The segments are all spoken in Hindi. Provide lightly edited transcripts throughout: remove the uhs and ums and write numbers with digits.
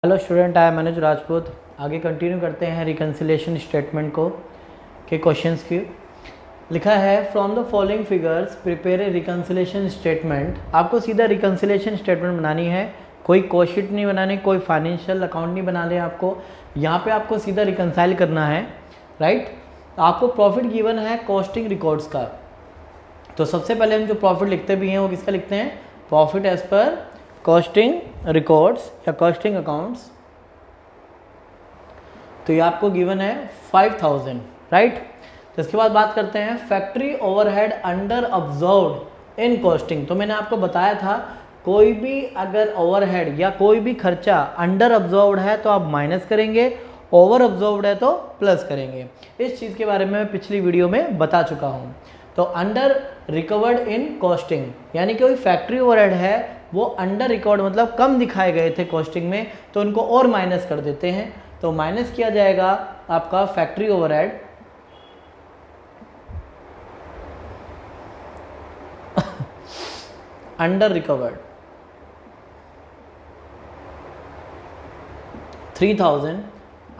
Hello student, I am Manoj Rajput. आगे कंटिन्यू करते हैं रिकन्सिलेशन स्टेटमेंट को के क्वेश्चंस की। लिखा है from the following figures prepare a reconciliation statement. आपको सीधा रिकन्सिलेशन स्टेटमेंट बनानी है, कोई कोशीट नहीं बनानी, कोई फाइनेंशियल अकाउंट नहीं बनाने। आपको यहाँ पे आपको सीधा रिकन्साइल करना है, राइट। आपको प्रॉफिट गिवन है कॉस्टिंग रिकॉर्ड्स का, तो सबसे पहले हम जो प्रॉफिट लिखते भी हैं वो किसका लिखते हैं, profit as per costing records या कॉस्टिंग अकाउंट्स। तो ये आपको गिवन है 5000, राइट। तो इसके बाद बात करते हैं factory overhead under observed in costing. तो मैंने आपको बताया था कोई भी अगर ओवरहेड या कोई भी खर्चा अंडर ऑब्जर्व्ड है तो आप माइनस करेंगे, ओवर ऑब्जर्व्ड है तो प्लस करेंगे। इस चीज़ के बारे में मैं पिछली वीडियो में बता चुका हूँ। तो अंडर रिकवर्ड इन कॉस्टिंग यानी कि कोई फैक्ट्री ओवरहेड है वो अंडर रिकॉर्ड मतलब कम दिखाए गए थे कॉस्टिंग में, तो उनको और माइनस कर देते हैं। तो माइनस किया जाएगा आपका फैक्ट्री ओवरहेड अंडर रिकवर्ड 3000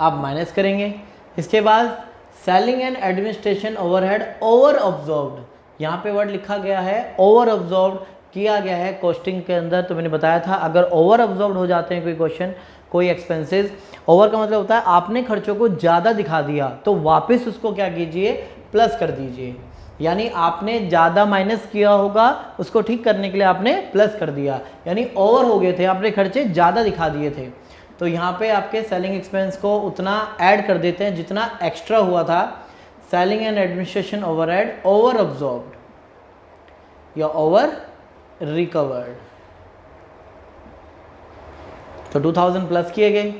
आप माइनस करेंगे। इसके बाद selling and administration overhead over observed, यहाँ पे वर्ड लिखा गया है ओवर ऑब्जर्व्ड किया गया है कॉस्टिंग के अंदर। तो मैंने बताया था अगर ओवर ऑब्जर्व्ड हो जाते हैं कोई क्वेश्चन, कोई एक्सपेंसेस, ओवर का मतलब होता है आपने खर्चों को ज़्यादा दिखा दिया तो वापस उसको क्या कीजिए, प्लस कर दीजिए। यानी आपने ज़्यादा माइनस किया होगा, उसको ठीक करने के लिए आपने प्लस कर दिया, यानी ओवर हो गए थे, आपने खर्चे ज़्यादा दिखा दिए थे। तो यहाँ पे आपके सेलिंग एक्सपेंस को उतना ऐड कर देते हैं जितना एक्स्ट्रा हुआ था। Selling and administration overhead over observed या ओवर रिकवर्ड, तो 2000 प्लस किए गए।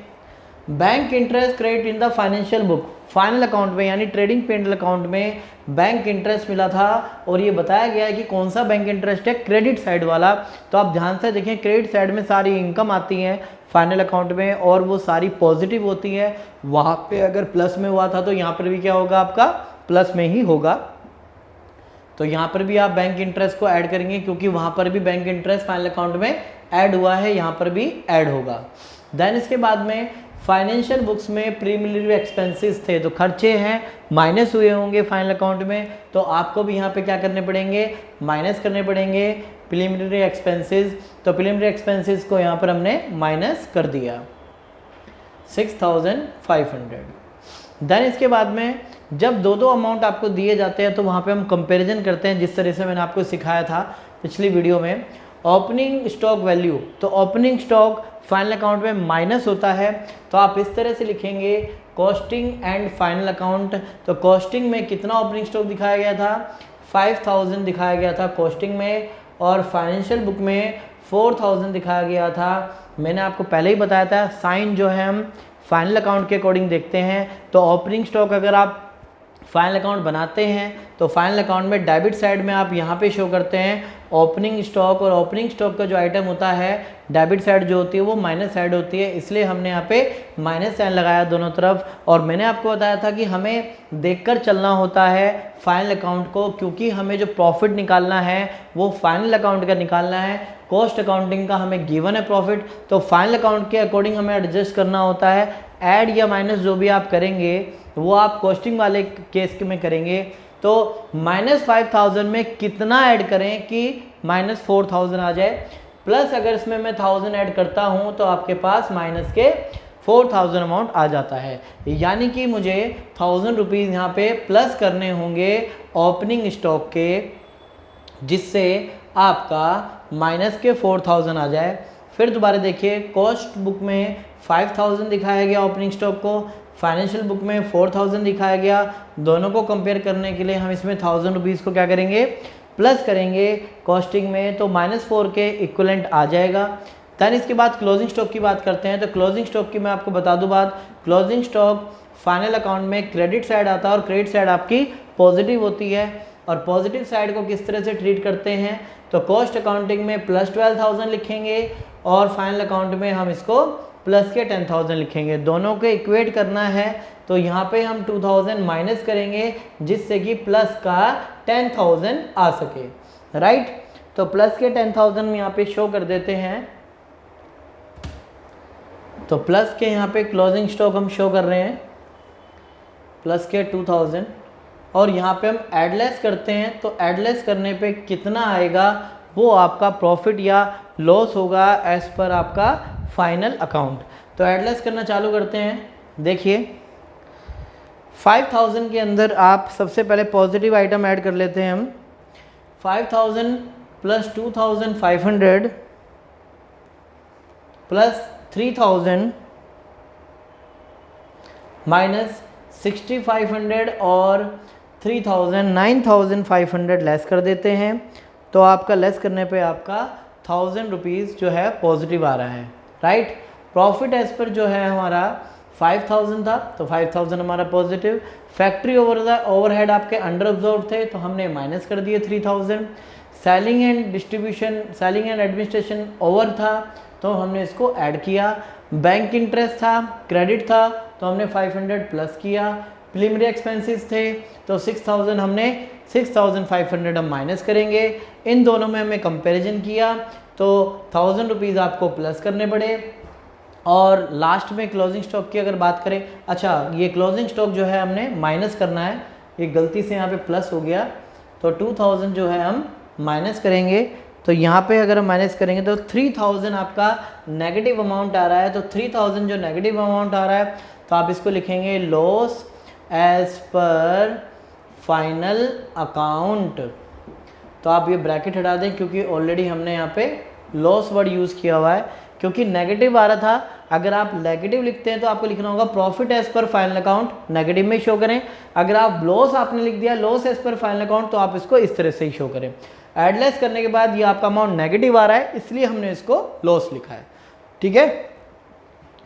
Bank interest credit in the financial book, final account में यानी ट्रेडिंग पेंडल अकाउंट में बैंक इंटरेस्ट मिला था और ये बताया गया है कि कौन सा बैंक इंटरेस्ट है, क्रेडिट साइड वाला। तो आप ध्यान से देखें, क्रेडिट साइड में सारी इनकम आती है फाइनल अकाउंट में और वो सारी पॉजिटिव होती है। वहाँ पे अगर प्लस में हुआ था तो यहाँ पर भी क्या होगा, आपका प्लस में ही होगा। तो यहाँ पर भी आप बैंक इंटरेस्ट को ऐड करेंगे क्योंकि वहाँ पर भी बैंक इंटरेस्ट फाइनल अकाउंट में ऐड हुआ है, यहाँ पर भी ऐड होगा। देन इसके बाद में फाइनेंशियल बुक्स में प्रीलिमिनरी एक्सपेंसेस थे, तो खर्चे हैं माइनस हुए होंगे फाइनल अकाउंट में, तो आपको भी यहाँ पे क्या करने पड़ेंगे, माइनस करने पड़ेंगे प्रीलिमिनरी एक्सपेंसेस। तो प्रीलिमिनरी एक्सपेंसेस को यहाँ पर हमने माइनस कर दिया 6500। देन इसके बाद में जब दो अमाउंट आपको दिए जाते हैं तो वहाँ पे हम कंपैरिजन करते हैं, जिस तरह से मैंने आपको सिखाया था पिछली वीडियो में। ओपनिंग स्टॉक वैल्यू, तो ओपनिंग स्टॉक फाइनल अकाउंट में माइनस होता है, तो आप इस तरह से लिखेंगे कॉस्टिंग एंड फाइनल अकाउंट। तो कॉस्टिंग में कितना ओपनिंग स्टॉक दिखाया गया था, 5000 दिखाया गया था कॉस्टिंग में, और फाइनेंशियल बुक में 4000 दिखाया गया था। मैंने आपको पहले ही बताया था साइन जो है हम फाइनल अकाउंट के अकॉर्डिंग देखते हैं। तो ओपनिंग स्टॉक अगर आप फाइनल अकाउंट बनाते हैं तो फाइनल अकाउंट में डेबिट साइड में आप यहाँ पे शो करते हैं ओपनिंग स्टॉक, और ओपनिंग स्टॉक का जो आइटम होता है डेबिट साइड जो होती है वो माइनस साइड होती है, इसलिए हमने यहाँ पे माइनस साइन लगाया दोनों तरफ। और मैंने आपको बताया था कि हमें देखकर चलना होता है फाइनल अकाउंट को, क्योंकि हमें जो प्रॉफिट निकालना है वो फाइनल अकाउंट का निकालना है। कॉस्ट अकाउंटिंग का हमें गिवन है प्रॉफिट, तो फाइनल अकाउंट के अकॉर्डिंग हमें एडजस्ट करना होता है। ऐड या माइनस जो भी आप करेंगे वो आप कॉस्टिंग वाले केस में करेंगे। तो -5000 में कितना ऐड करें कि -4000 आ जाए, प्लस अगर इसमें मैं 1000 ऐड करता हूं तो आपके पास माइनस के 4000 अमाउंट आ जाता है। यानी कि मुझे 1000 रुपीज़ यहाँ पे प्लस करने होंगे ओपनिंग स्टॉक के, जिससे आपका माइनस के 4000 आ जाए। फिर दोबारा देखिए, कॉस्ट बुक में 5000 दिखाया गया ओपनिंग स्टॉक को, फाइनेंशियल बुक में 4000 दिखाया गया। दोनों को कंपेयर करने के लिए हम इसमें 1000 रुपीज़ को क्या करेंगे, प्लस करेंगे कॉस्टिंग में, तो -4 के इक्वलेंट आ जाएगा। दैन इसके बाद क्लोजिंग स्टॉक की बात करते हैं। तो क्लोजिंग स्टॉक की मैं आपको बता दूं बात, क्लोजिंग स्टॉक फाइनल अकाउंट में क्रेडिट साइड आता है और क्रेडिट साइड आपकी पॉजिटिव होती है। और पॉजिटिव साइड को किस तरह से ट्रीट करते हैं, तो कॉस्ट अकाउंटिंग में +12,000 लिखेंगे और फाइनल अकाउंट में हम इसको प्लस के 10,000 लिखेंगे। दोनों को इक्वेट करना है, तो यहाँ पे हम 2000 माइनस करेंगे जिससे कि प्लस का 10,000 आ सके, राइट। तो प्लस के 10,000 यहाँ पे शो कर देते हैं। तो प्लस के यहाँ पे क्लोजिंग स्टॉक हम शो कर रहे हैं, प्लस के 2000, और यहाँ पे हम एडलेस करते हैं तो एडलेस करने पे कितना आएगा वो आपका प्रॉफिट या लॉस होगा एज पर आपका फाइनल अकाउंट। तो एडलेस करना चालू करते हैं। देखिए 5000 के अंदर आप सबसे पहले पॉजिटिव आइटम ऐड कर लेते हैं हम। 5000 प्लस 2500 प्लस 3000 माइनस 6500 और 3000 9500 लेस कर देते हैं। तो आपका लेस करने पे आपका 1000 रुपीज़ जो है पॉजिटिव आ रहा है, राइट। प्रॉफिट एज पर जो है हमारा 5000 था तो 5000 हमारा पॉजिटिव। फैक्ट्री ओवरहेड आपके अंडर ऑब्जर्व थे तो हमने माइनस कर दिए 3000। Selling and distribution, selling and administration over था तो हमने इसको ऐड किया। बैंक इंटरेस्ट था, क्रेडिट था तो हमने 500 प्लस किया। प्रीलिमिनरी एक्सपेंसेस थे तो 6000 हमने 6500 हम माइनस करेंगे। इन दोनों में हमें कंपैरिजन किया तो 1000 रुपीज़ आपको प्लस करने पड़े। और लास्ट में क्लोजिंग स्टॉक की अगर बात करें, अच्छा ये क्लोजिंग स्टॉक जो है हमने माइनस करना है, ये गलती से यहाँ पे प्लस हो गया तो 2000 जो है हम माइनस करेंगे। तो यहाँ पे अगर हम माइनस करेंगे तो 3000 आपका नेगेटिव अमाउंट आ रहा है। तो 3000 जो नेगेटिव अमाउंट आ रहा है तो आप इसको लिखेंगे loss as per final account. तो आप ये ब्रैकेट हटा दें क्योंकि ऑलरेडी हमने यहाँ पे लॉस वर्ड यूज़ किया हुआ है, क्योंकि नेगेटिव आ रहा था। अगर आप नेगेटिव लिखते हैं तो आपको लिखना होगा profit as per final account, negative में शो करें। अगर आप लॉस आपने लिख दिया loss as per final account तो आप इसको इस तरह से ही शो करें। एडलेस करने के बाद ये आपका अमाउंट नेगेटिव आ रहा है इसलिए हमने इसको लॉस लिखा है, ठीक है।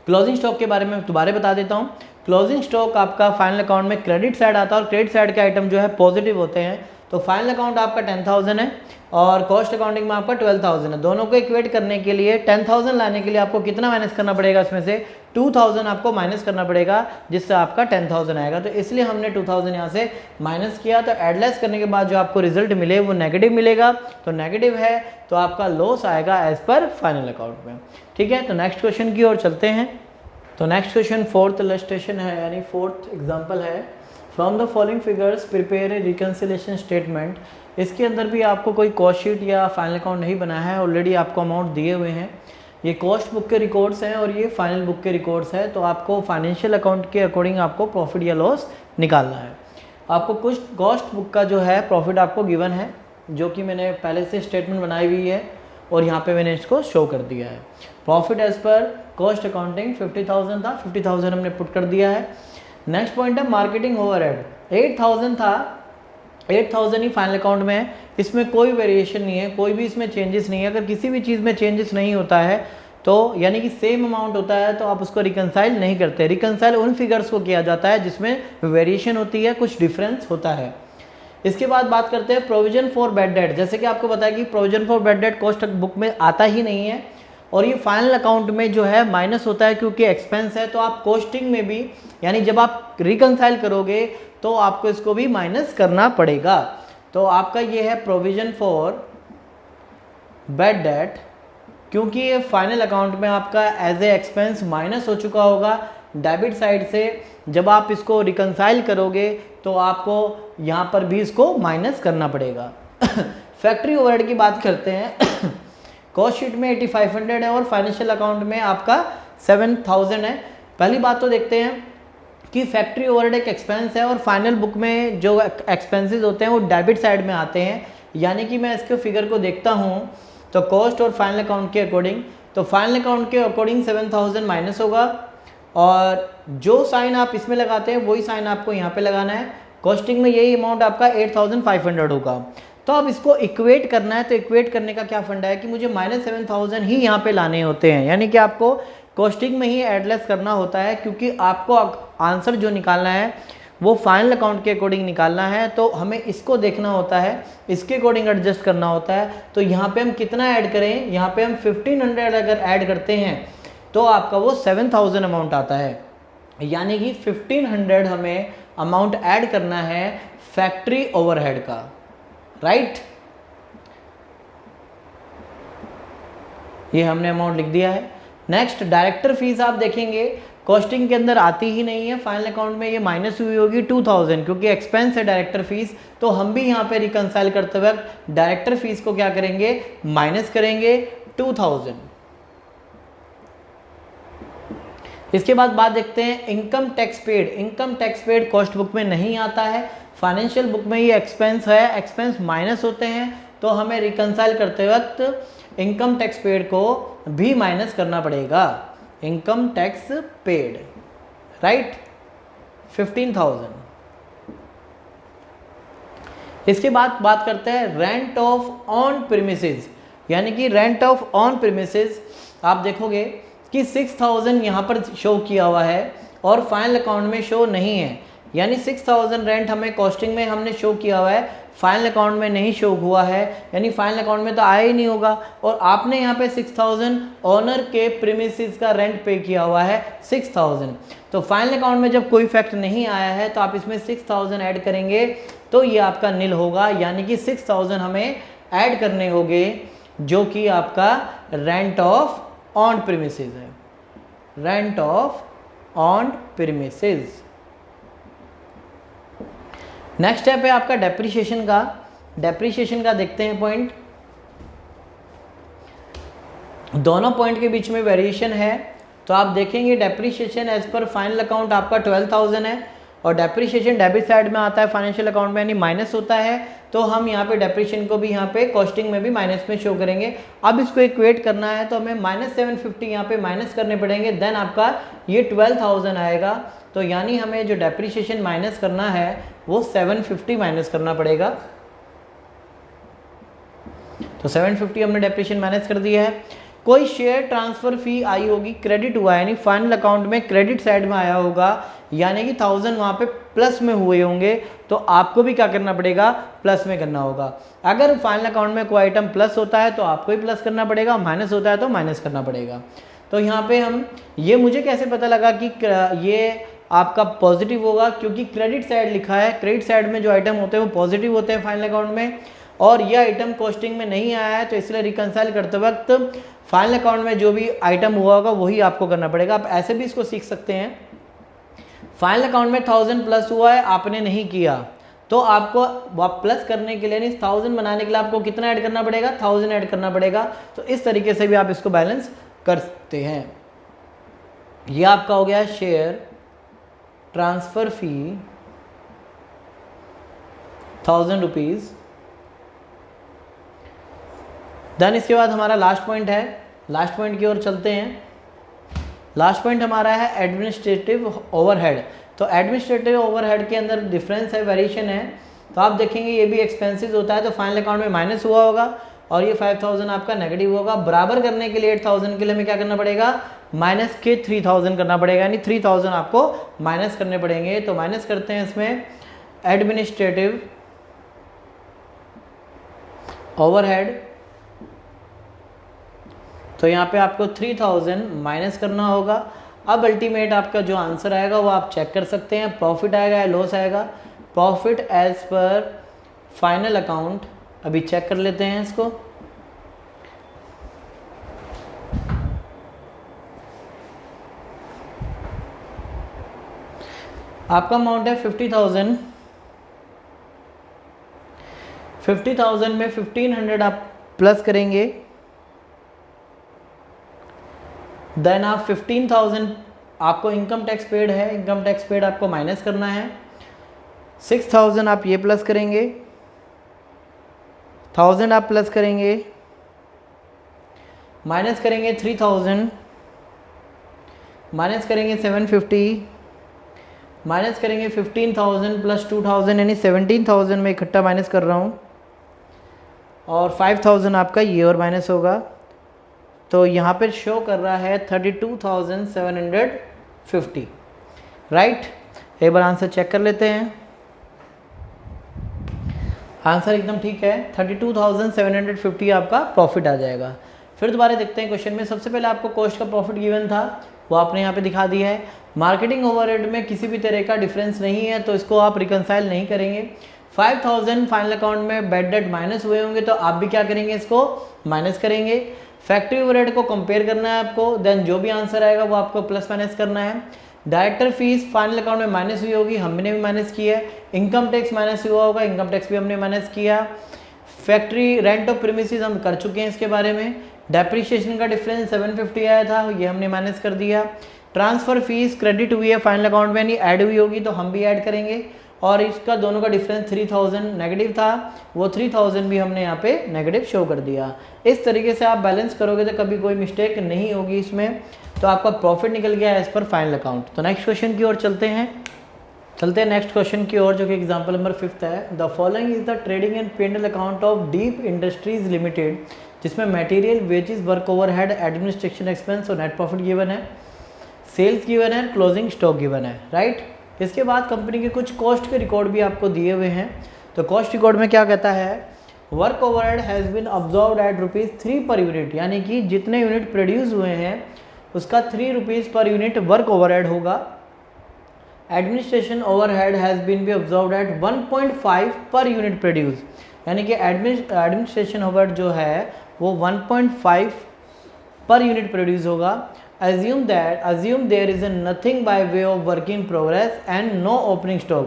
क्लोजिंग स्टॉक के बारे में दोबारा बता देता हूँ। क्लोजिंग स्टॉक आपका फाइनल अकाउंट में क्रेडिट साइड आता है और क्रेडिट साइड के आइटम जो है पॉजिटिव होते हैं। तो फाइनल अकाउंट आपका 10,000 है और कॉस्ट अकाउंटिंग में आपका 12,000 है। दोनों को इक्वेट करने के लिए 10,000 लाने के लिए आपको कितना माइनस करना पड़ेगा, इसमें से 2,000 आपको माइनस करना पड़ेगा जिससे आपका 10,000 आएगा। तो इसलिए हमने 2,000 यहाँ से माइनस किया। तो एडलेस करने के बाद जो आपको रिजल्ट मिले वो नेगेटिव मिलेगा। तो नेगेटिव है तो आपका लॉस आएगा एज पर फाइनल अकाउंट में, ठीक है। तो नेक्स्ट क्वेश्चन की ओर चलते हैं। तो नेक्स्ट क्वेश्चन फोर्थ इलस्ट्रेशन है, यानी फोर्थ एग्जांपल है। From the following figures prepare a reconciliation statement. इसके अंदर भी आपको कोई कॉस्ट शीट या फाइनल अकाउंट नहीं बना है, ऑलरेडी आपको अमाउंट दिए हुए हैं। ये कॉस्ट बुक के रिकॉर्ड्स हैं और ये फाइनल बुक के रिकॉर्ड्स हैं। तो आपको फाइनेंशियल अकाउंट के अकॉर्डिंग आपको प्रॉफिट या लॉस निकालना है। आपको कुछ कॉस्ट बुक का जो है प्रॉफिट आपको गिवन है, जो कि मैंने पहले से स्टेटमेंट बनाई हुई है और यहाँ पे मैंने इसको शो कर दिया है। Profit as per cost accounting 50,000 था, 50,000 हमने पुट कर दिया है। नेक्स्ट पॉइंट है मार्केटिंग ओवरहेड। 8,000 था, 8,000 ही फाइनल अकाउंट में है, इसमें कोई वेरिएशन नहीं है, कोई भी इसमें चेंजेस नहीं है। अगर किसी भी चीज़ में चेंजेस नहीं होता है तो यानी कि सेम अमाउंट होता है तो आप उसको रिकंसाइल नहीं करते। रिकंसाइल उन फिगर्स को किया जाता है जिसमें वेरिएशन होती है, कुछ डिफरेंस होता है। इसके बाद बात करते हैं प्रोविजन फॉर बैड डेट। जैसे कि आपको पता है कि provision for bad debt cost book में आता ही नहीं है और ये फाइनल अकाउंट में जो है माइनस होता है क्योंकि एक्सपेंस है। तो आप कॉस्टिंग में भी, यानी जब आप रिकंसाइल करोगे तो आपको इसको भी माइनस करना पड़ेगा। तो आपका ये है प्रोविजन फॉर बैड डेट, क्योंकि ये फाइनल अकाउंट में आपका एज ए एक्सपेंस माइनस हो चुका होगा डेबिट साइड से। जब आप इसको रिकंसाइल करोगे तो आपको यहाँ पर भी इसको माइनस करना पड़ेगा। फैक्ट्री ओवरहेड की बात करते हैं। कॉस्ट शीट में 8500 है और फाइनेंशियल अकाउंट में आपका 7000 है। पहली बात तो देखते हैं कि फैक्ट्री ओवरहेड एक एक्सपेंस है और फाइनल बुक में जो एक्सपेंसेस होते हैं वो डेबिट साइड में आते हैं। यानी कि मैं इसके फिगर को देखता हूँ तो कॉस्ट और फाइनल अकाउंट के अकॉर्डिंग, तो फाइनल अकाउंट के अकॉर्डिंग 7000 माइनस होगा और जो साइन आप इसमें लगाते हैं वही साइन आपको यहाँ पे लगाना है। कॉस्टिंग में यही अमाउंट आपका 8500 होगा। तो अब इसको इक्वेट करना है, तो इक्वेट करने का क्या फंडा है कि मुझे -7000 ही यहाँ पे लाने होते हैं, यानी कि आपको कॉस्टिंग में ही एडलेस करना होता है क्योंकि आपको आंसर जो निकालना है वो फाइनल अकाउंट के अकॉर्डिंग निकालना है। तो हमें इसको देखना होता है, इसके अकॉर्डिंग एडजस्ट करना होता है। तो यहाँ पे हम कितना ऐड करें, यहाँ पे हम 1500 अगर ऐड करते हैं तो आपका वो 7000 अमाउंट आता है। यानी कि 1500 हमें अमाउंट ऐड करना है फैक्ट्री ओवरहेड का, राइट। ये हमने अमाउंट लिख दिया है। नेक्स्ट डायरेक्टर फीस आप देखेंगे कॉस्टिंग के अंदर आती ही नहीं है, फाइनल अकाउंट में ये माइनस हुई होगी 2000 क्योंकि एक्सपेंस है डायरेक्टर फीस। तो हम भी यहाँ पे रिकंसाइल करते वक्त डायरेक्टर फीस को क्या करेंगे, माइनस करेंगे 2000। इसके बाद बात देखते हैं income tax paid. Income tax paid cost book में नहीं आता है, फाइनेंशियल बुक में ये एक्सपेंस है, एक्सपेंस माइनस होते हैं। तो हमें रिकंसाइल करते वक्त इनकम टैक्स पेड को भी माइनस करना पड़ेगा, इनकम टैक्स पेड, राइट, 15,000। इसके बाद बात करते हैं रेंट ऑफ ऑन प्रीमिसेस, यानी कि रेंट ऑफ ऑन प्रीमिसेस आप देखोगे कि 6,000 यहाँ पर शो किया हुआ है और फाइनल अकाउंट में शो नहीं है, यानी 6,000 रेंट हमें कॉस्टिंग में हमने शो किया हुआ है, फाइनल अकाउंट में नहीं शो हुआ है, यानी फाइनल अकाउंट में तो आया ही नहीं होगा। और आपने यहाँ पे 6,000 ओनर के प्रीमिसेस का रेंट पे किया हुआ है 6,000, तो फाइनल अकाउंट में जब कोई फैक्ट नहीं आया है तो आप इसमें 6,000 ऐड करेंगे तो ये आपका नील होगा, यानी कि 6,000 हमें ऐड करने होंगे जो कि आपका रेंट ऑफ ऑन प्रीमिसेस है, rent of on premises. Next step है आपका डेप्रिसिएशन का। डेप्रिसिएशन का देखते हैं पॉइंट, दोनों पॉइंट के बीच में वेरिएशन है। तो आप देखेंगे depreciation as per final account आपका 12,000 है और डेप्रिसिएशन डेबिट साइड में आता है फाइनेंशियल अकाउंट में, यानी माइनस होता है। तो हम यहाँ पे डेप्रिसिएशन को भी यहाँ पे कॉस्टिंग में भी माइनस में शो करेंगे। अब इसको इक्वेट करना है तो हमें -750 यहाँ पे माइनस करने पड़ेंगे, देन आपका ये 12,000 आएगा। तो यानी हमें जो डेप्रिसिएशन माइनस करना है वो 750 माइनस करना पड़ेगा। तो 750 हमने डेप्रिसिएशन माइनस कर दिया है। कोई शेयर ट्रांसफर फी आई होगी, क्रेडिट हुआ है, यानी फाइनल अकाउंट में क्रेडिट साइड में आया होगा, यानी कि 1000 वहाँ पे प्लस में हुए होंगे, तो आपको भी क्या करना पड़ेगा, प्लस में करना होगा। अगर फाइनल अकाउंट में कोई आइटम प्लस होता है तो आपको ही प्लस करना पड़ेगा, माइनस होता है तो माइनस करना पड़ेगा। तो यहाँ पे हम ये मुझे कैसे पता लगा कि ये आपका पॉजिटिव होगा, क्योंकि क्रेडिट साइड लिखा है, क्रेडिट साइड में जो आइटम होते हैं वो पॉजिटिव होते हैं फाइनल अकाउंट में, और ये आइटम कॉस्टिंग में नहीं आया है, तो इसलिए रिकंसाइल करते वक्त फाइनल अकाउंट में जो भी आइटम हुआ होगा वही आपको करना पड़ेगा। आप ऐसे भी इसको सीख सकते हैं, फाइनल अकाउंट में 1000 प्लस हुआ है, आपने नहीं किया, तो आपको प्लस करने के लिए, नहीं 1000 बनाने के लिए आपको कितना ऐड करना पड़ेगा, 1000 ऐड करना पड़ेगा। तो इस तरीके से भी आप इसको बैलेंस कर सकते हैं। ये आपका हो गया share transfer fee 1000 rupees. Then इसके बाद हमारा लास्ट पॉइंट है, लास्ट पॉइंट की ओर चलते हैं। लास्ट पॉइंट हमारा है एडमिनिस्ट्रेटिव ओवरहेड। तो एडमिनिस्ट्रेटिव ओवरहेड के अंदर डिफरेंस है, वेरिएशन है। तो आप देखेंगे ये भी एक्सपेंसेस होता है, तो फाइनल अकाउंट में माइनस हुआ होगा और ये 5000 आपका नेगेटिव होगा। बराबर करने के लिए 8000 के लिए हमें क्या करना पड़ेगा, माइनस के 3000 करना पड़ेगा, यानी 3000 आपको माइनस करने पड़ेंगे। तो माइनस करते हैं इसमें एडमिनिस्ट्रेटिव ओवरहेड, तो यहाँ पे आपको 3000 माइनस करना होगा। अब अल्टीमेट आपका जो आंसर आएगा वो आप चेक कर सकते हैं, प्रॉफिट आएगा या लॉस आएगा। Profit as per final account, अभी चेक कर लेते हैं इसको। आपका अमाउंट है 50,000। 50,000 में 1500 आप प्लस करेंगे, देन आप 15,000 आपको इनकम टैक्स पेड है, इनकम टैक्स पेड आपको माइनस करना है। 6,000 आप ये प्लस करेंगे, 1000 आप प्लस करेंगे, माइनस करेंगे 3000, माइनस करेंगे 750, माइनस करेंगे 15,000 प्लस 2000, यानी 17,000 में इकट्ठा माइनस कर रहा हूँ, और 5,000 आपका ये और माइनस होगा। तो यहाँ पर शो कर रहा है 32,750, राइट। एक बार आंसर चेक कर लेते हैं। आंसर एकदम ठीक है, 32,750 आपका प्रॉफिट आ जाएगा। फिर दोबारा देखते हैं क्वेश्चन में। सबसे पहले आपको कॉस्ट का प्रॉफिट गिवन था, वो आपने यहाँ पे दिखा दिया है। मार्केटिंग ओवरहेड में किसी भी तरह का डिफरेंस नहीं है, तो इसको आप रिकंसाइल नहीं करेंगे। 5,000 फाइनल अकाउंट में बैड डेट माइनस हुए होंगे, तो आप भी क्या करेंगे, इसको माइनस करेंगे। फैक्ट्री ओवरहेड को कंपेयर करना है आपको, देन जो भी आंसर आएगा वो आपको प्लस माइनस करना है। डायरेक्टर फीस फाइनल अकाउंट में माइनस हुई होगी, हमने भी माइनस किया है। इनकम टैक्स माइनस हुआ होगा, इनकम टैक्स भी हमने माइनस किया। फैक्ट्री रेंट ऑफ प्रीमिसेस हम कर चुके हैं इसके बारे में। डेप्रिसिएशन का डिफरेंस 750 आया था, ये हमने माइनस कर दिया। ट्रांसफ़र फीस क्रेडिट हुई है फाइनल अकाउंट में, नहीं ऐड हुई होगी तो हम भी ऐड करेंगे। और इसका दोनों का डिफरेंस 3000 नेगेटिव था, वो 3000 भी हमने यहाँ पे नेगेटिव शो कर दिया। इस तरीके से आप बैलेंस करोगे तो कभी कोई मिस्टेक नहीं होगी इसमें, तो आपका प्रॉफिट निकल गया एज पर फाइनल अकाउंट। तो नेक्स्ट क्वेश्चन की ओर चलते हैं नेक्स्ट क्वेश्चन की ओर, जो कि एग्जाम्पल नंबर 5 है। The following is the trading and P&L account of Deep industries limited, जिसमें material, wages, work overhead, administration expense और नेट प्रॉफिट गिवन है, सेल्स गिवन है, क्लोजिंग स्टॉक गिवन है, राइट। इसके बाद कंपनी के कुछ कॉस्ट के रिकॉर्ड भी आपको दिए हुए हैं। तो कॉस्ट रिकॉर्ड में क्या कहता है, work overhead has been absorbed at ₹3 per unit, यानी कि जितने यूनिट प्रोड्यूस हुए हैं उसका ₹3 पर यूनिट वर्क ओवरहेड होगा। Administration overhead has been be absorbed at 1.5 per unit produce, यानी कि एडमिनिस्ट्रेशन ओवरहेड जो है वो 1.5 पर यूनिट प्रोड्यूस होगा। assume there is nothing by way of work in progress and no opening stock।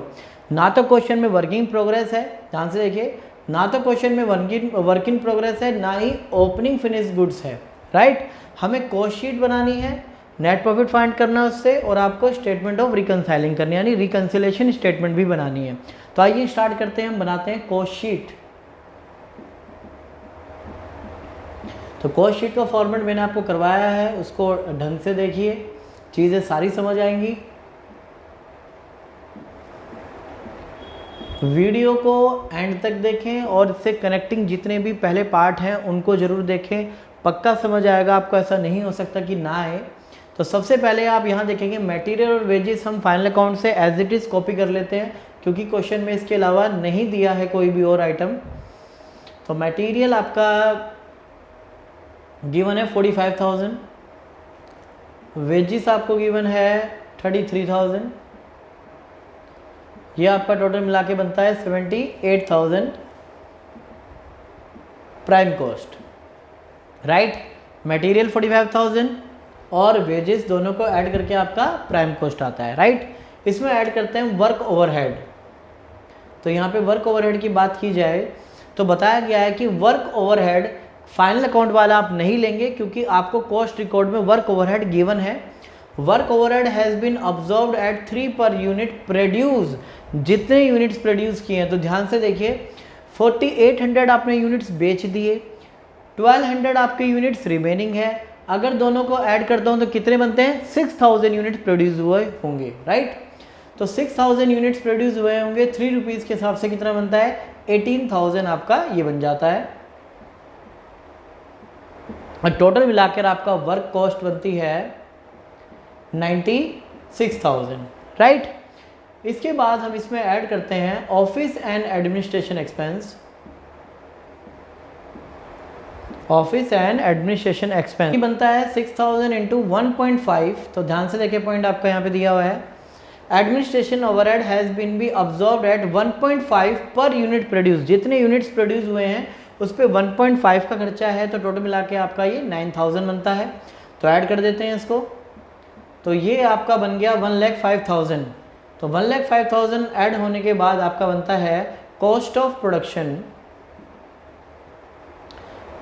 ना तो क्वेश्चन में वर्किंग प्रोग्रेस है, ध्यान से देखिए, ना तो क्वेश्चन में वर्क इन प्रोग्रेस है, ना ही ओपनिंग फिनिश गुड्स है, राइट। हमें कॉस्ट शीट बनानी है, नेट प्रॉफिट फाइंड करना है उससे, और आपको स्टेटमेंट ऑफ रिकंसाइलिंग करनी है, यानी रिकंसिलेशन स्टेटमेंट भी बनानी है। तो आइए स्टार्ट करते हैं, हम बनाते हैं कॉस्ट शीट। तो कॉस्ट शीट का फॉर्मेट मैंने आपको करवाया है, उसको ढंग से देखिए, चीज़ें सारी समझ आएंगी। वीडियो को एंड तक देखें और इससे कनेक्टिंग जितने भी पहले पार्ट हैं उनको ज़रूर देखें, पक्का समझ आएगा आपको, ऐसा नहीं हो सकता कि ना आए। तो सबसे पहले आप यहाँ देखेंगे मटेरियल और वेजेस हम फाइनल अकाउंट से एज इट इज़ कॉपी कर लेते हैं, क्योंकि क्वेश्चन में इसके अलावा नहीं दिया है कोई भी और आइटम। तो मटेरियल आपका गिवन है 45,000, वेजिस आपको गिवन है 33,000, ये आपका टोटल मिला के बनता है 78,000 प्राइम कॉस्ट, राइट। मटेरियल 45,000 और वेजेस दोनों को ऐड करके आपका प्राइम कॉस्ट आता है, राइट। इसमें ऐड करते हैं वर्क ओवरहेड। तो यहाँ पे वर्क ओवरहेड की बात की जाए तो बताया गया है कि वर्क ओवरहेड फाइनल अकाउंट वाला आप नहीं लेंगे, क्योंकि आपको कॉस्ट रिकॉर्ड में वर्क ओवरहेड गिवन है। Work overhead has been absorbed at 3 per unit produce, जितने यूनिट्स प्रोड्यूस किए हैं। तो ध्यान से देखिए, 4800 आपने यूनिट्स बेच दिए, 1200 आपके यूनिट्स रिमेनिंग है। अगर दोनों को ऐड करता हूँ तो कितने बनते हैं, 6000 यूनिट्स प्रोड्यूस हुए होंगे, राइट। तो 6000 यूनिट्स प्रोड्यूस हुए होंगे, ₹3 के हिसाब से कितना बनता है, 18,000 आपका ये बन जाता है। और टोटल मिलाकर आपका वर्क कॉस्ट बनती है 96,000, राइट। इसके बाद हम इसमें ऐड करते हैं office and administration expense. Office and administration expense बनता है 6000 इंटू 1.5। तो ध्यान से देखिए, पॉइंट आपका यहाँ पे दिया हुआ है। Administration overhead has been be absorbed at 1.5 per unit produce, जितने यूनिट्स प्रोड्यूस हुए हैं उस पर 1.5 का खर्चा है। तो टोटल मिला के आपका ये 9000 बनता है। तो ऐड कर देते हैं इसको, तो ये आपका बन गया 1,05,000। तो 1,05,000 ऐड होने के बाद आपका बनता है cost of production.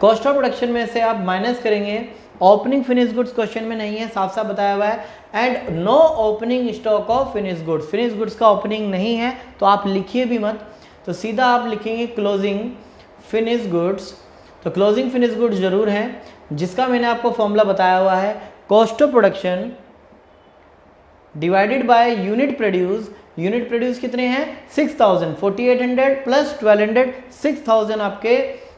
Cost of production में से आप माइनस करेंगे, ओपनिंग फिनिश गुड्स क्वेश्चन में नहीं है, साफ साफ बताया हुआ है, and no opening stock of finish goods. Finish goods का ओपनिंग नहीं है तो आप लिखिए भी मत, तो सीधा आप लिखेंगे क्लोजिंग फिनिश गुड्स। तो क्लोजिंग फिनिश गुड्स जरूर है, जिसका मैंने आपको फॉर्मूला बताया हुआ है, cost of production divided by unit produce. Unit produce कितने हैं, 6000, 4800 प्लस 1200, 6000 आपके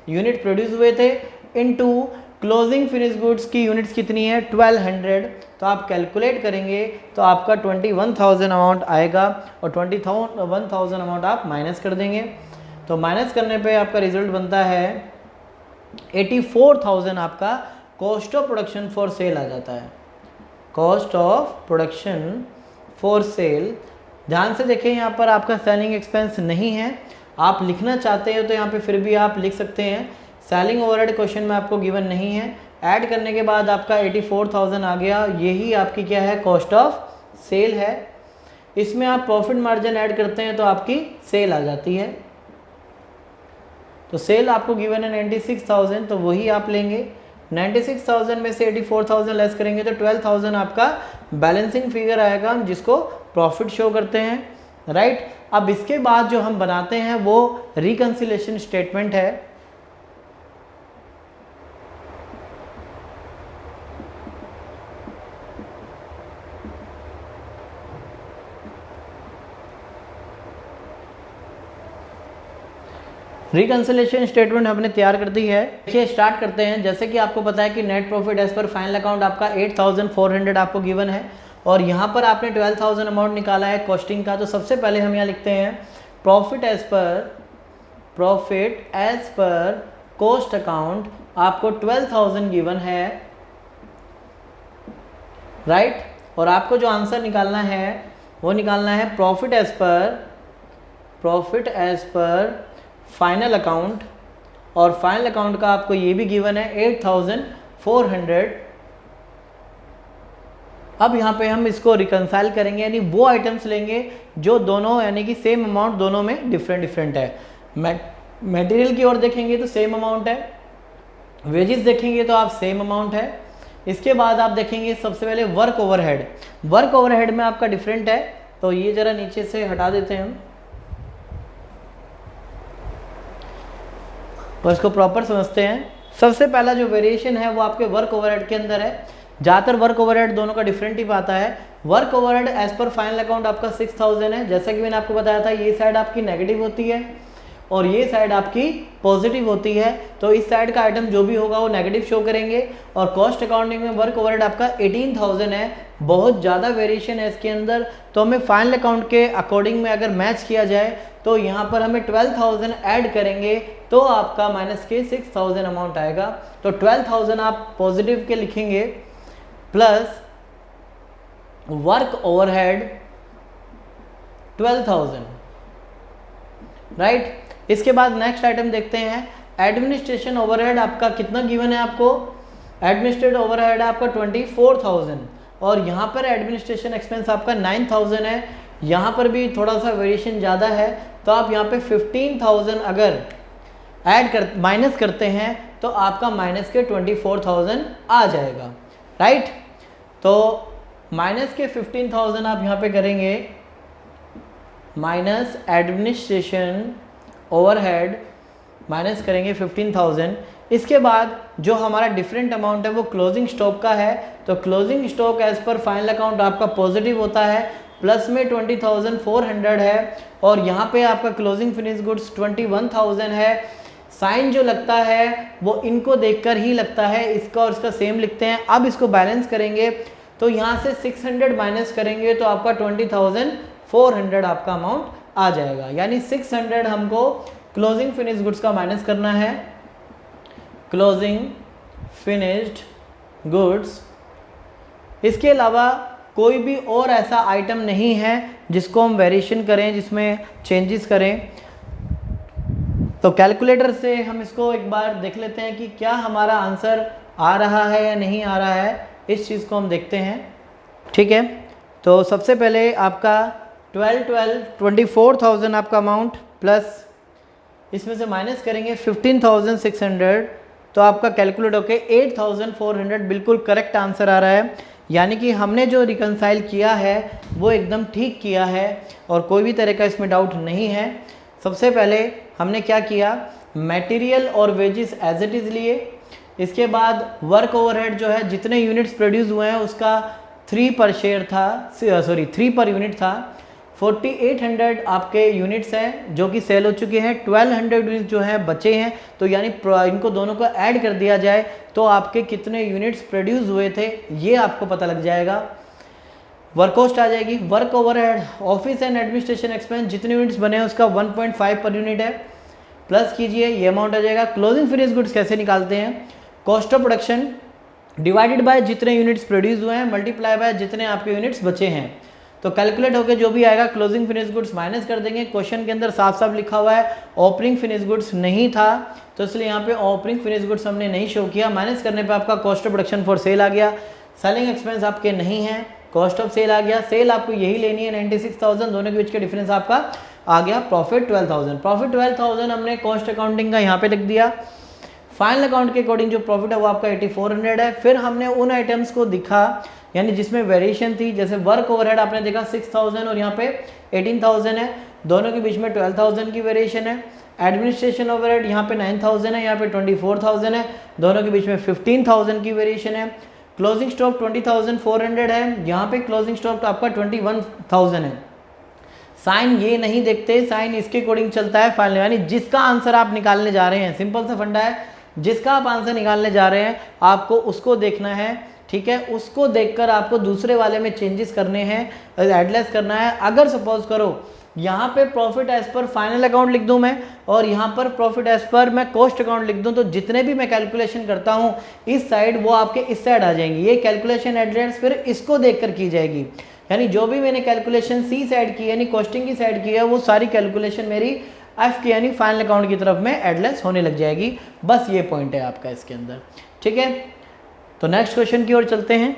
यूनिट प्रोड्यूस हुए थे, इनटू क्लोजिंग फिनिश गुड्स की यूनिट्स कितनी है 1200। तो आप कैलकुलेट करेंगे तो आपका 21,000 अमाउंट आएगा, और 21,000 अमाउंट आप माइनस कर देंगे। तो माइनस करने पे आपका रिजल्ट बनता है 84,000 आपका cost of production for sale आ जाता है। Cost of production for sale, ध्यान से देखें, यहाँ पर आपका सेलिंग एक्सपेंस नहीं है। आप लिखना चाहते हो तो यहाँ पे फिर भी आप लिख सकते हैं। सेलिंग ओवरहेड क्वेश्चन में आपको गिवन नहीं है, ऐड करने के बाद आपका 84,000 आ गया, यही आपकी क्या है, कॉस्ट ऑफ सेल है। इसमें आप प्रॉफिट मार्जिन ऐड करते हैं तो आपकी सेल आ जाती है। तो सेल आपको गिवन है 96,000, तो वही आप लेंगे। 96,000 में से 84,000 लेस करेंगे तो 12,000 आपका बैलेंसिंग फिगर आएगा, जिसको प्रॉफिट शो करते हैं, राइट। अब इसके बाद जो हम बनाते हैं वो रिकंसिलिएशन स्टेटमेंट है। रिकंसिलिएशन स्टेटमेंट हमने तैयार कर दी है। देखिए स्टार्ट करते हैं। जैसे कि आपको पता है कि net profit as per final account आपका 8,400 आपको गिवन है और यहाँ पर आपने 12,000 अमाउंट निकाला है कॉस्टिंग का। तो सबसे पहले हम यहाँ लिखते हैं profit as per cost account आपको 12,000 गिवन है, राइट। और आपको जो आंसर निकालना है वो निकालना है profit as per final account, और फाइनल अकाउंट का आपको ये भी गिवन है 8,400। अब यहाँ पे हम इसको रिकंसाइल करेंगे, यानी वो आइटम्स लेंगे जो दोनों यानी कि सेम अमाउंट दोनों में डिफरेंट है। मटेरियल की ओर देखेंगे तो सेम अमाउंट है, वेजेस देखेंगे तो आप सेम अमाउंट है। इसके बाद आप देखेंगे सबसे पहले वर्क ओवरहेड में आपका डिफरेंट है, तो ये जरा नीचे से हटा देते हैं हम और इसको प्रॉपर समझते हैं। सबसे पहला जो वेरिएशन है वो आपके वर्क ओवरहेड के अंदर है। ज़्यादातर वर्क ओवरहेड दोनों का डिफरेंट ही पाता है। Work overhead as per final account आपका 6,000 है। जैसा कि मैंने आपको बताया था, ये साइड आपकी नेगेटिव होती है और ये साइड आपकी पॉजिटिव होती है, तो इस साइड का आइटम जो भी होगा वो नेगेटिव शो करेंगे। और कॉस्ट अकाउंटिंग में वर्क ओवरहेड आपका 18,000 है, बहुत ज़्यादा वेरिएशन है इसके अंदर। तो हमें फाइनल अकाउंट के अकॉर्डिंग में अगर मैच किया जाए तो यहाँ पर हमें 12,000 ऐड करेंगे तो आपका माइनस के 6,000 अमाउंट आएगा। तो 12,000 आप पॉजिटिव के लिखेंगे प्लस वर्क ओवरहेड 12,000, राइट। इसके बाद नेक्स्ट आइटम देखते हैं। एडमिनिस्ट्रेशन ओवरहेड आपका कितना गिवन है आपको, एडमिनिस्ट्रेटिव ओवरहेड आपका 24,000 और यहाँ पर एडमिनिस्ट्रेशन एक्सपेंस आपका 9,000 है। यहाँ पर भी थोड़ा सा वेरिएशन ज़्यादा है, तो आप यहाँ पे 15,000 अगर माइनस करते हैं तो आपका माइनस के 24,000 आ जाएगा, राइट। तो माइनस के 15,000 आप यहाँ पे करेंगे, माइनस एडमिनिस्ट्रेशन ओवरहेड माइनस करेंगे 15,000। इसके बाद जो हमारा डिफरेंट अमाउंट है वो क्लोजिंग स्टॉक का है, तो closing stock as per final account आपका पॉजिटिव होता है, प्लस में 20,400 है और यहाँ पे आपका क्लोजिंग फिनिश गुड्स 21,000 है। साइन जो लगता है वो इनको देखकर ही लगता है, इसका और इसका सेम लिखते हैं। अब इसको बैलेंस करेंगे तो यहाँ से 600 माइनस करेंगे तो आपका 20,400 आपका अमाउंट आ जाएगा, यानी 600 हमको क्लोजिंग फिनिश गुड्स का माइनस करना है, क्लोजिंग फिनिश्ड गुड्स। इसके अलावा कोई भी और ऐसा आइटम नहीं है जिसको हम वेरिएशन करें, जिसमें चेंजेस करें। तो कैलकुलेटर से हम इसको एक बार देख लेते हैं कि क्या हमारा आंसर आ रहा है या नहीं आ रहा है, इस चीज़ को हम देखते हैं, ठीक है। तो सबसे पहले आपका 24,000 आपका अमाउंट प्लस इसमें से माइनस करेंगे 15,600, तो आपका कैलकुलेट होके 8,400 बिल्कुल करेक्ट आंसर आ रहा है। यानी कि हमने जो रिकंसाइल किया है वो एकदम ठीक किया है और कोई भी तरह का इसमें डाउट नहीं है। सबसे पहले हमने क्या किया, मटेरियल और वेजेस एज इट इज़ लिए। इसके बाद वर्क ओवरहेड जो है जितने यूनिट्स प्रोड्यूस हुए हैं उसका 3 पर यूनिट था। 4,800 आपके यूनिट्स हैं जो कि सेल हो चुके हैं, 1,200 यूनिट्स जो हैं बचे हैं। तो यानी इनको दोनों को ऐड कर दिया जाए तो आपके कितने यूनिट्स प्रोड्यूस हुए थे ये आपको पता लग जाएगा। वर्क कॉस्ट आ जाएगी, work overhead, office and administration expense जितने यूनिट्स बने हैं उसका 1.5 पर यूनिट है, प्लस कीजिए ये अमाउंट आ जाएगा। क्लोजिंग फिनिश गुड्स कैसे निकालते हैं, cost of production divided by जितने यूनिट्स प्रोड्यूस हुए हैं मल्टीप्लाई बाय जितने आपके यूनिट्स बचे हैं। तो कैलकुलेट होकर जो भी आएगा क्लोजिंग फिनिश गुड्स माइनस कर देंगे। क्वेश्चन के अंदर साफ साफ लिखा हुआ है ओपनिंग फिनिश गुड्स नहीं था, तो इसलिए यहाँ पे ओपनिंग फिनिश गुड्स हमने नहीं शो किया। माइनस करने पे आपका cost of production for sale आ गया, सेलिंग एक्सपेंस आपके नहीं है, कॉस्ट ऑफ सेल आ गया, सेल आपको यही लेनी है 96,000, दोनों के बीच का डिफरेंस आपका आ गया प्रॉफिट 12,000। प्रॉफिट 12,000 हमने कॉस्ट अकाउंटिंग का यहाँ पे लिख दिया। फाइनल अकाउंट के अकॉर्डिंग जो प्रॉफिट है वो आपका 8400 है। फिर हमने उन आइटम्स को दिखा यानी जिसमें वेरिएशन थी, जैसे वर्क ओवरहेड आपने देखा 6000 और यहाँ पे 18,000 है, दोनों के बीच में 12,000 की वेरिएशन है। एडमिनिस्ट्रेशन ओवरहेड यहाँ पे 9,000 है, यहाँ पे 24,000 है, दोनों के बीच में 15,000 की वेरिएशन है। क्लोजिंग स्टॉक 20,400 है, यहाँ पे क्लोजिंग स्टॉक तो आपका 21,000 है। साइन ये नहीं देखते, साइन इसके अकॉर्डिंग चलता है फाइनल, यानी जिसका आंसर आप निकालने जा रहे हैं, सिंपल सा फंडा है, जिसका आप आंसर निकालने जा रहे हैं आपको उसको देखना है, ठीक है। उसको देखकर आपको दूसरे वाले में चेंजेस करने हैं, एडलेस करना है। अगर सपोज करो यहाँ पे profit as per final account लिख दूं मैं और यहाँ पर प्रॉफिट एज पर मैं कॉस्ट अकाउंट लिख दूं, तो जितने भी मैं कैलकुलेशन करता हूँ इस साइड वो आपके इस साइड आ जाएंगी। ये कैलकुलेशन एड्रेस फिर इसको देखकर की जाएगी, यानी जो भी मैंने कैलकुलेशन सी साइड की यानी कॉस्टिंग की साइड की है वो सारी कैलकुलेशन मेरी एफ की यानी फाइनल अकाउंट की तरफ में एडलेस होने लग जाएगी। बस ये पॉइंट है आपका इसके अंदर, ठीक है। तो नेक्स्ट क्वेश्चन की ओर चलते हैं।